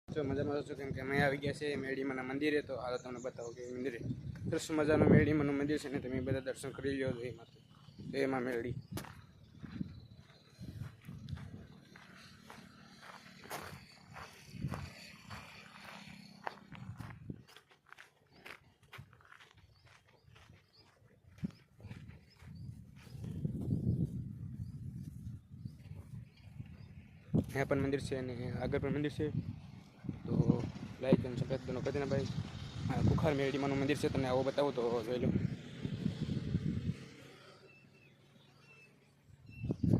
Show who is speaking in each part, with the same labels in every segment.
Speaker 1: જો મજામાં છો કેમ કે અમે આવી ગયા છે મેરડીમાના મંદિરે, તો હાલ તમને બતાવો કે મંદિરે સરસ મજાનું મેરડીમાનું મંદિર છે ને તમે બધા દર્શન કરી લો છો એમાં. એમાં મેરડી यहाँ पर मंदिर से आगे पर मंदिर से तो लाइक एंड सब्सक्राइब दोनों कर देना भाई। हाँ कुखार मेरડીમાનું મંદિર છે, તમને આવો બતાવો તો જોઈ લો।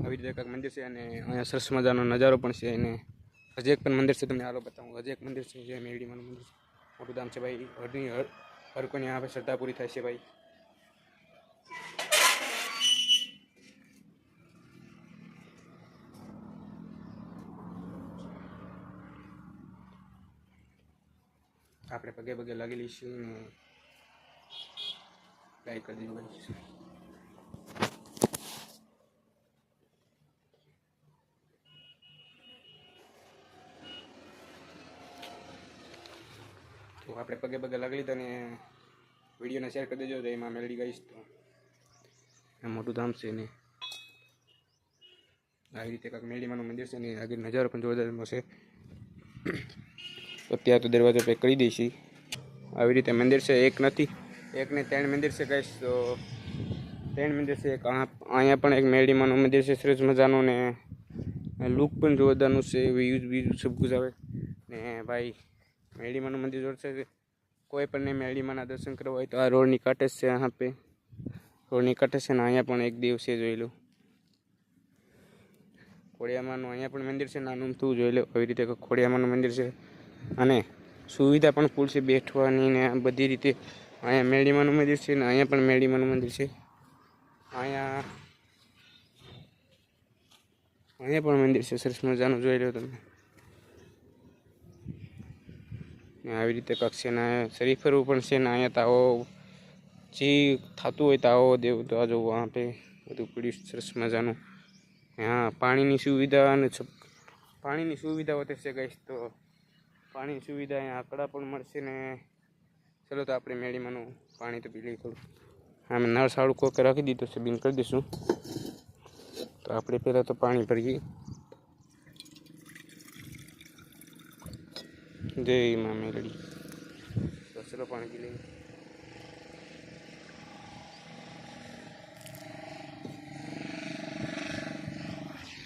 Speaker 1: આવી રીતે કંઈક મંદિર છે અને અહીંયા સરસ મજાનો નજારો પણ છે અને હજી એક પણ મંદિર છે, તમને આલો બતાવું। હજી એક મંદિર છે જે મેરડીમાનું મંદિર છે, મોટું ધામ છે ભાઈ। હર કોઈને यहाँ पे શ્રદ્ધા પૂરી થાય છે ભાઈ। આપણે પગે પગે લાગી લઈશું ને લાઈક કરી દીધું ભાઈ। તો આપણે પગે પગે લાગી લીધા ને વિડીયોને શેર કરી દેજો, તો એમાં મેળડી ગઈશ। તો આ મોટું ધામ છે ને આવી રીતે કાંઈક મેરડીમાનું મંદિર છે ને આગળ નજારો પણ જોરદાર છે। તો ત્યાં તો દરવાજો પેક કરી દઈશી। આવી રીતે મંદિર છે, એક નથી એક ને ત્રણ મંદિર છે ગાઈસ। તો ત્રણ મંદિર છે, એક અહીંયા પણ એક મેરડીમાનું મંદિર છે સરસ મજાનું ને લુક પણ જોરદારનું છે, વ્યૂઝ બીજું સબ કુછ આવે ને ભાઈ। મેરડીમાનું મંદિર જોર છે, કોઈ પણ ને મેરડીમાના દર્શન કરવા હોય તો આ રોડની કાંઠે જ છે, यहाँ पे રોડની કાંઠે છે ને અહીંયા પણ એક દેવ છે જોઈ લો। ખોડિયામાનું અહીંયા પણ મંદિર છે નાનું તું જોઈ લો। આવી રીતે ખોડિયામાનું મંદિર છે અને સુવિધા પણ ફૂલ છે બેઠવાની ને બધી રીતે। અહીંયા મેરડીમાનું મંદિર છે ને અહીંયા પણ મેરડીમાનું મંદિર છે। અહીંયા પણ મંદિર છે સરસ મજાનું જોઈ લો તમે। આવી રીતે કક્ષે ને શરીફરું પણ છે ને અહીંયા તાવો જે થતું હોય તાવો દેવ તો આ જો વહાં પે બધું પડ્યું સરસ મજાનું। હા પાણીની સુવિધા અને પાણીની સુવિધા હોતે છે ગાઈસ। તો પાણીની સુવિધા અહીંયા આકડા પણ મળશે ને ચલો તો આપણે મેરડીમાનું પાણી તો પી લઈએ થોડું। હા મેં નળ સાડું કોકે રાખી દીધું છે, બંધ કરી દઈશું। તો આપણે પહેલાં તો પાણી ભરીએ। જય માં મેરડી। તો ચલો પાણી પી લઈએ।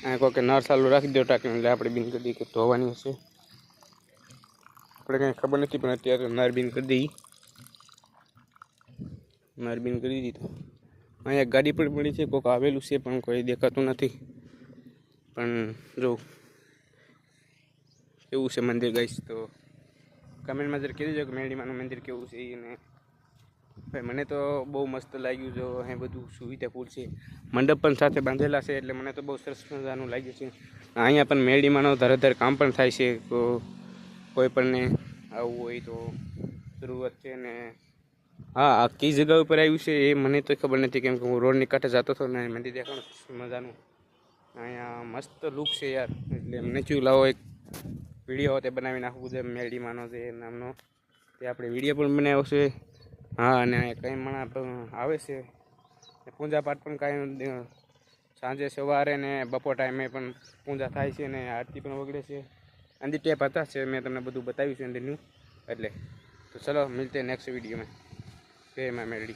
Speaker 1: આ કોકે નળ ચાલુ રાખી દો ટાંકીને, એટલે આપણે બંધ કરી દઈએ કે ધોવાની હશે, આપણે કંઈ ખબર નથી પણ અત્યારે નળ બંધ કરી દઈએ। નળ બંધ કરી દીધું। અહીંયા ગાડી પણ પડી છે, કોઈક આવેલું છે પણ કોઈ દેખાતું નથી। પણ જો કેવું છે મંદિર ગાઈસ, તો કમેન્ટમાં જરા કહી દેજો કે મેરડીમાનું મંદિર કેવું છે અને ભાઈ મને તો બહુ મસ્ત લાગ્યું। જો અહીં બધું સુવિધા ફૂલ છે, મંડપ પણ સાથે બાંધેલા છે, એટલે મને તો બહુ સરસ મજાનું લાગ્યું છે। અહીંયા પણ મેરડીમાનો ધરે કામ પણ થાય છે, તો કોઈ પણને આવવું હોય તો શરૂઆત છે ને। હા આ કઈ જગ્યા ઉપર આવ્યું છે એ મને તો ખબર નથી, કેમ કે હું રોડની કાંઠે જતો હતો ને મંદિર દેખાણું મજાનું। અહીંયા મસ્ત લુક છે યાર, એટલે મને થયું લાવો એક વિડીયો તે બનાવી નાખવું છે મેરડીમાનો છે નામનો, તે આપણે વિડીયો પણ બનાવ્યો છે। હા અને કંઈ મણા આવે છે પૂજા પાઠ પણ કાંઈ સાંજે સવારે ને બપોર ટાઈમે પણ પૂજા થાય છે ને આરતી પણ વગડે છે। અંદર ટેપ હતા છે, મેં તમને બધું બતાવ્યું છે અંદરનું। એટલે તો ચલો મિલતે નેક્સ્ટ वीडियो में। जय मां मेरडी।